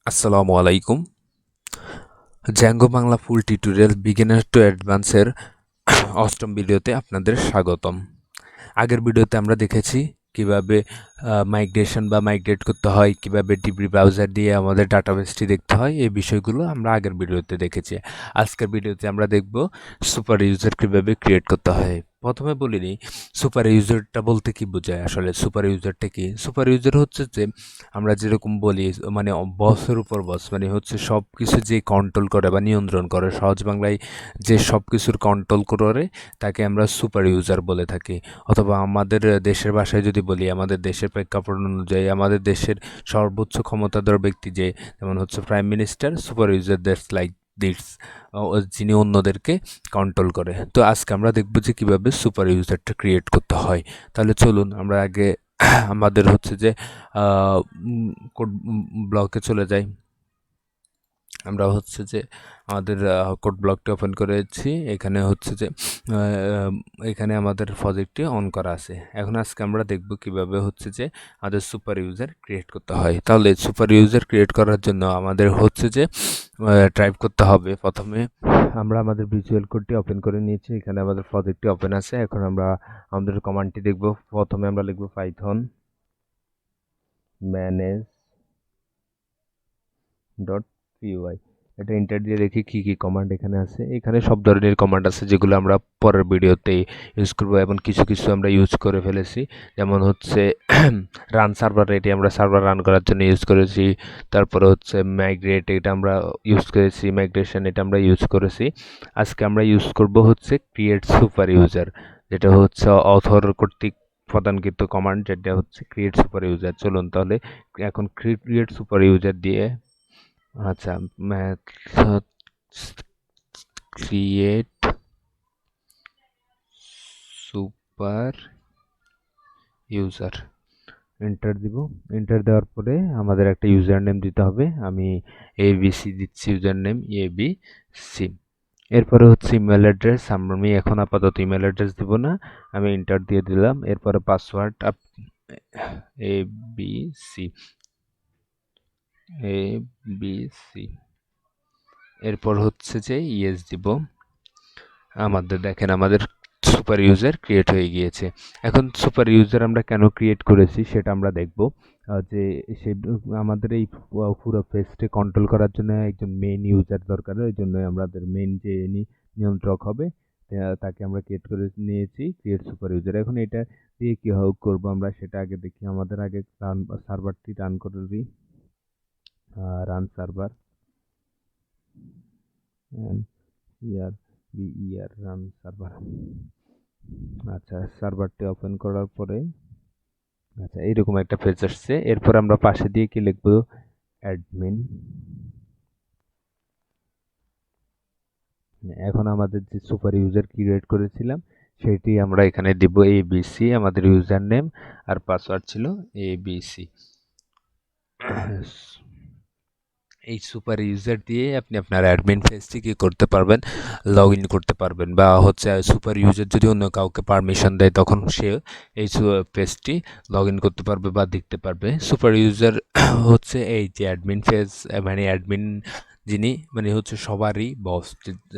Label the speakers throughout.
Speaker 1: আসসালামু আলাইকুম। Django Bangla full tutorial beginner to অ্যাডভান্সের অষ্টম ভিডিওতে আপনাদের স্বাগতম। আগের ভিডিওতে আমরা দেখেছি কিভাবে মাইগ্রেশন বা মাইগ্রেট করতে হয়, কিভাবে ডিবি ব্রাউজার দিয়ে আমাদের ডাটাবেসটি দেখতে হয়, এই বিষয়গুলো আমরা আগের ভিডিওতে দেখেছি। আজকের ভিডিওতে আমরা দেখব সুপার ইউজার কীভাবে ক্রিয়েট করতে হয়। প্রথমে বলিনি সুপার ইউজারটা বলতে কি বোঝায়। আসলে সুপার ইউজারটা কি? সুপার ইউজার হচ্ছে যে আমরা যেরকম বলি মানে বসের উপর বস, মানে হচ্ছে সব কিছু যে কন্ট্রোল করে বা নিয়ন্ত্রণ করে, সহজ বাংলায় যে সব কিছুর কন্ট্রোল করে তাকে আমরা সুপার ইউজার বলে থাকি। অথবা আমাদের দেশের ভাষায় যদি বলি, আমাদের দেশের প্রেক্ষাপট অনুযায়ী আমাদের দেশের সর্বোচ্চ ক্ষমতাধর ব্যক্তি যে, যেমন হচ্ছে prime minister, super user that's like this, যিনি অন্যদেরকে কন্ট্রোল করে। তো আজকে আমরা দেখব যে কীভাবে সুপার ইউজারটা ক্রিয়েট করতে হয়। তাহলে চলুন আমরা আগে আমাদের হচ্ছে যে কোড ব্লকে চলে যাই। আমরা হচ্ছে যে আমাদের কোড ব্লকটি ওপেন করেছি। এখানে হচ্ছে যে এখানে আমাদের প্রজেক্টটি অন করা আছে। এখন আজকে আমরা দেখব কিভাবে হচ্ছে যে আমাদের সুপার ইউজার ক্রিয়েট করতে হয়। তাহলে সুপার ইউজার ক্রিয়েট করার জন্য আমাদের হচ্ছে যে টাইপ করতে হবে। প্রথমে আমরা আমাদের ভিজুয়াল কোডটি ওপেন করে নিয়েছি। এখানে আমাদের প্রজেক্টটি ওপেন আছে। এখন আমরা আমাদের কমান্ডটি দেখব। প্রথমে আমরা লিখব পাইথন ম্যানেজ .py। এটা এন্টার দিয়ে দেখি কি কি কমান্ড এখানে আছে। এখানে সব ধরনের কমান্ড আছে যেগুলো আমরা পরের ভিডিওতে ইউজ করব, এবং কিছু কিছু আমরা ইউজ করে ফেলেছি। যেমন হচ্ছে রান সার্ভার, এটি আমরা সার্ভার রান করার জন্য ইউজ করেছি। তারপরে হচ্ছে মাইগ্রেট, এটা আমরা ইউজ করেছি। মাইগ্রেশন, এটা আমরা ইউজ করেছি। আজকে আমরা ইউজ করব হচ্ছে ক্রিয়েট সুপার ইউজার, যেটা হচ্ছে অথর কর্তৃক প্রদানকৃত কমান্ড, যেটা হচ্ছে ক্রিয়েট সুপার ইউজার। চলুন তাহলে এখন ক্রিয়েট সুপার ইউজার দিয়ে আচ্ছা ক্রিয়েট সুপার ইউজার এন্টার দিব। এন্টার দেওয়ার পরে আমাদের একটা ইউজার নেম দিতে হবে। আমি এবিসি দিচ্ছি, ইউজার নেম এবিসি। এরপরে হচ্ছে ইমেল অ্যাড্রেস। আমি এখন আপাতত ইমেল অ্যাড্রেস দিব না, আমি এন্টার দিয়ে দিলাম। এরপরে পাসওয়ার্ড এবিসি এবিসি। এরপর হচ্ছে যে ইয়েস দিব। আমাদের দেখেন আমাদের সুপার ইউজার ক্রিয়েট হয়ে গিয়েছে। এখন সুপার ইউজার আমরা কেন ক্রিয়েট করেছি সেটা আমরা দেখব। যে সে আমাদের এই পুরো পেজটি কন্ট্রোল করার জন্য একজন মেইন ইউজার দরকার। এই জন্য আমাদের মেইন যে নিয়ন্ত্রক হবে তাকে আমরা ক্রিয়েট করে নিয়েছি, ক্রিয়েট সুপার ইউজার। এখন এটা দিয়ে কী করবো আমরা সেটা আগে দেখি। আমাদের আগে সার্ভারটি রান করে দিই। Run server run server. আচ্ছা, সার্ভারটি ওপেন করার পরে আচ্ছা এইরকম একটা পেজ আসছে। এরপর আমরা পাশে দিয়ে কি লিখবো? অ্যাডমিন। এখন আমাদের যে সুপার ইউজার ক্রিয়েট করেছিলাম সেটি আমরা এখানে দিব এবিসি, আমাদের ইউজার নেম, আর পাসওয়ার্ড ছিল এবিসি। এই সুপার ইউজার দিয়ে আপনি আপনার অ্যাডমিন পেজটি কি করতে পারবেন, লগ ইন করতে পারবেন। বা হচ্ছে সুপার ইউজার যদি অন্য কাউকে পারমিশন দেয় তখন সে এই পেজটি লগ ইন করতে পারবে বা দেখতে পারবে। সুপার ইউজার হচ্ছে এই যে অ্যাডমিন পেজ, মানে অ্যাডমিন যিনি, মানে হচ্ছে সবারই বস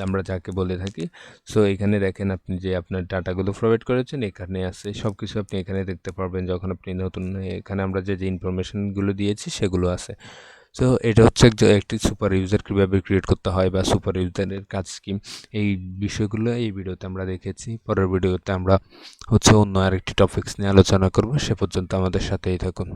Speaker 1: আমরা যাকে বলে থাকি। সো এখানে দেখেন আপনি যে আপনার ডাটাগুলো প্রোভাইড করেছেন এখানে আছে সব কিছু, আপনি এখানে দেখতে পারবেন যখন আপনি নতুন। এখানে আমরা যে যে ইনফরমেশনগুলো দিয়েছি সেগুলো আছে। সো এটা হচ্ছে একটি সুপার ইউজার কীভাবে ক্রিয়েট করতে হয় বা সুপার ইউজারের কাজ কি, এই বিষয়গুলো এই ভিডিওতে আমরা দেখেছি। পরের ভিডিওতে আমরা হচ্ছে অন্য আরেকটি টপিকস নিয়ে আলোচনা করব। সে পর্যন্ত আমাদের সাথেই থাকুন।